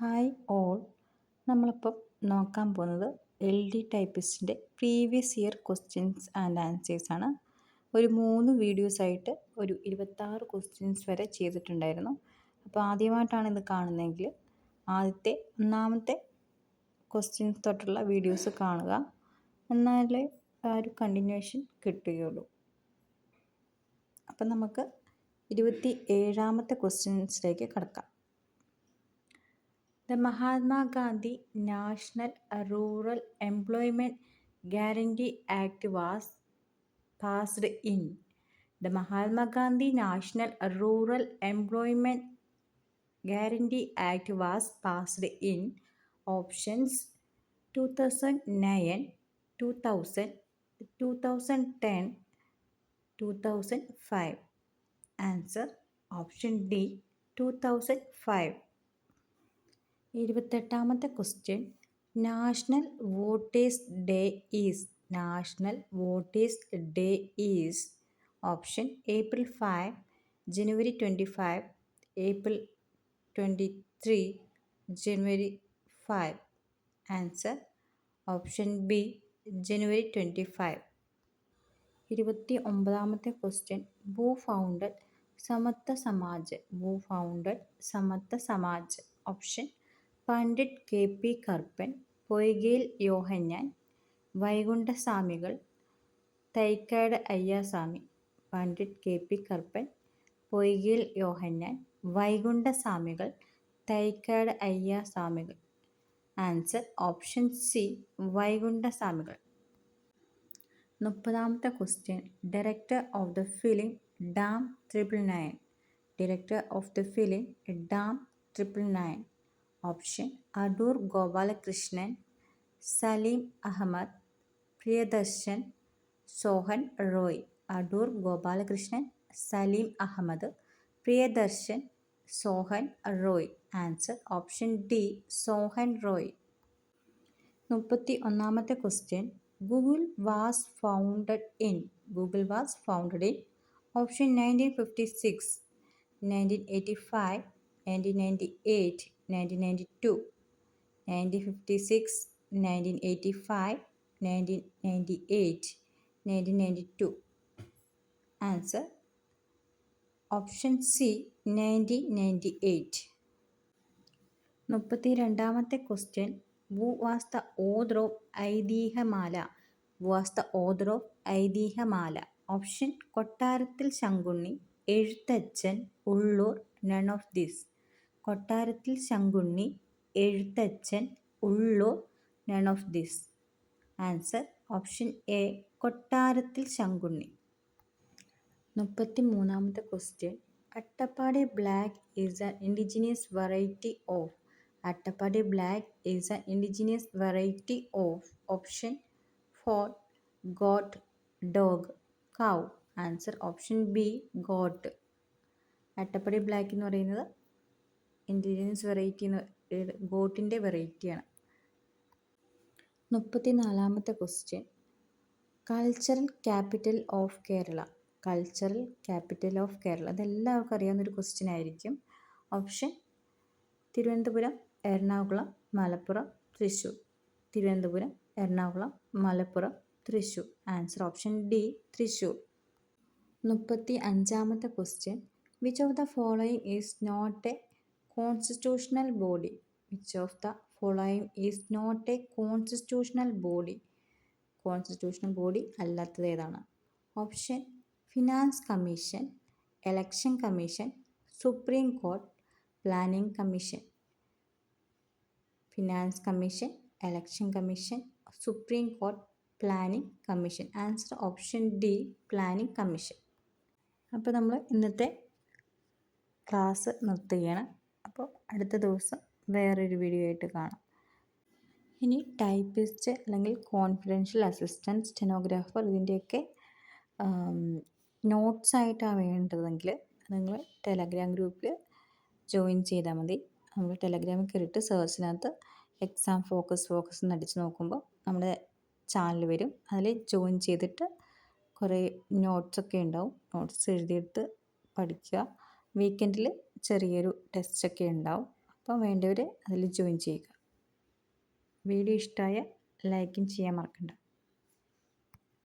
Hi all. നമ്മളിപ്പം നോക്കാൻ പോകുന്നത് LD ടൈപ്പിസ്റ്റിൻ്റെ പ്രീവിയസ് ഇയർ ക്വസ്റ്റ്യൻസ് ആൻഡ് ആൻസേഴ്സാണ്. ഒരു 3 വീഡിയോസായിട്ട് ഒരു 26 ക്വസ്റ്റ്യൻസ് വരെ ചെയ്തിട്ടുണ്ടായിരുന്നു. അപ്പോൾ ആദ്യമായിട്ടാണ് ഇത് കാണുന്നതെങ്കിൽ ഒന്നാമത്തെ ക്വസ്റ്റ്യൻസ് തൊട്ടുള്ള വീഡിയോസ് കാണുക. എന്നാലേ ആ ഒരു കണ്ടിന്യൂഷൻ കിട്ടുകയുള്ളൂ. അപ്പം നമുക്ക് 27ാമത്തെ ക്വസ്റ്റ്യൻസിലേക്ക് കടക്കാം. The Mahatma Gandhi National Rural Employment Guarantee Act was passed in. The Mahatma Gandhi National Rural Employment Guarantee Act was passed in options 2009, 2000, 2010, 2005. Answer option D, 2005. 28ാമത്തെ question. National voters day is. National voters day is option April 5, January 25, April 23, January 5. Answer option B, January 25. 29ാമത്തെ question. Who founded Samatva Samaj. Who founded Samatva Samaj. Option Pandit KP Karuppan, Poykayil Yohannan, Vaikunda Swamikal, Thycaud Ayyaswami. Pandit KP Karuppan, Poykayil Yohannan, Vaikunda Swamikal, Thycaud Ayyaswamikal. Answer option C, Vaikunda Swamikal. 30ാമത്തെ question. Director of the film Dam 999. Director of the film Dam 999. Option Adoor Gopalakrishnan, Salim Ahamed, Priyadarshan, Sohan Roy. Adoor Gopalakrishnan, Salim Ahamed, Priyadarshan, Sohan Roy. Answer option D, Sohan Roy. 31ാമത്തെ question. Google was founded in. Google was founded in option 1956, 1985, 1998, 1992. 1956, 1985, 1998, 1992. Answer option C, 1998. 32ാമത്തെ question. Who was the author of Aithihyamala. Who was the author of Aithihyamala. Option Kottarathil Sankunni, Ezhuthachan, Ulloor. None of this. Kottarathil Sankunni, Ezhuthachan, Ulloor. None of this. Answer option A, Kottarathil Sankunni. 33ാമത്തെ question. Attappadi black is an indigenous variety of. Attappadi black is an indigenous variety of. Option 4 goat, dog, cow. Answer option B, goat. Attappadi black എന്ന് പറയുന്നത് indigenous variety, ഗോട്ടിൻ്റെ വെറൈറ്റിയാണ്. 34ാമത്തെ question. Cultural capital of Kerala. Cultural capital of Kerala. അതെല്ലാവർക്കും അറിയാവുന്നൊരു question ആയിരിക്കും. Option Thiruvananthapuram, Ernakulam, Malappuram, Thrissur. Thiruvananthapuram, Ernakulam, Malappuram, Thrissur. Answer option D, Thrissur. 35ാമത്തെ question. Which of the following is not a constitutional body. Which of the following is not a constitutional body. Constitutional body അല്ലാത്തത് ഏതാണ്? Option finance commission, election commission, supreme court, planning commission. Finance commission, election commission, supreme court, planning commission. Answer option D, planning commission. അപ്പോൾ നമ്മൾ ഇന്നത്തെ class നിർത്തുകയാണ്. അപ്പോൾ അടുത്ത ദിവസം വേറൊരു വീഡിയോ ആയിട്ട് കാണാം. ഇനി ടൈപ്പിസ്റ്റ് അല്ലെങ്കിൽ കോൺഫിഡൻഷ്യൽ അസിസ്റ്റൻറ്റ്, സ്റ്റെനോഗ്രാഫർ ഇതിൻ്റെയൊക്കെ നോട്ട്സായിട്ടാണ് വേണ്ടതെങ്കിൽ നിങ്ങൾ ടെലഗ്രാം ഗ്രൂപ്പിൽ ജോയിൻ ചെയ്താൽ മതി. നമ്മൾ ടെലഗ്രാമിൽ കയറിയിട്ട് സെർച്ചിനകത്ത് എക്സാം ഫോക്കസ് എന്ന് അടിച്ച് നോക്കുമ്പോൾ നമ്മുടെ ചാനൽ വരും. അതിൽ ജോയിൻ ചെയ്തിട്ട് കുറേ നോട്ട്സൊക്കെ ഉണ്ടാവും. നോട്ട്സ് എഴുതിയെടുത്ത് പഠിക്കുക. വീക്കെൻഡിൽ ചെറിയൊരു ടെസ്റ്റൊക്കെ ഉണ്ടാവും. അപ്പോൾ വേണ്ടവർ അതിൽ ജോയിൻ ചെയ്യുക. വീഡിയോ ഇഷ്ടമായ ലൈക്കും ചെയ്യാൻ മറക്കണ്ട.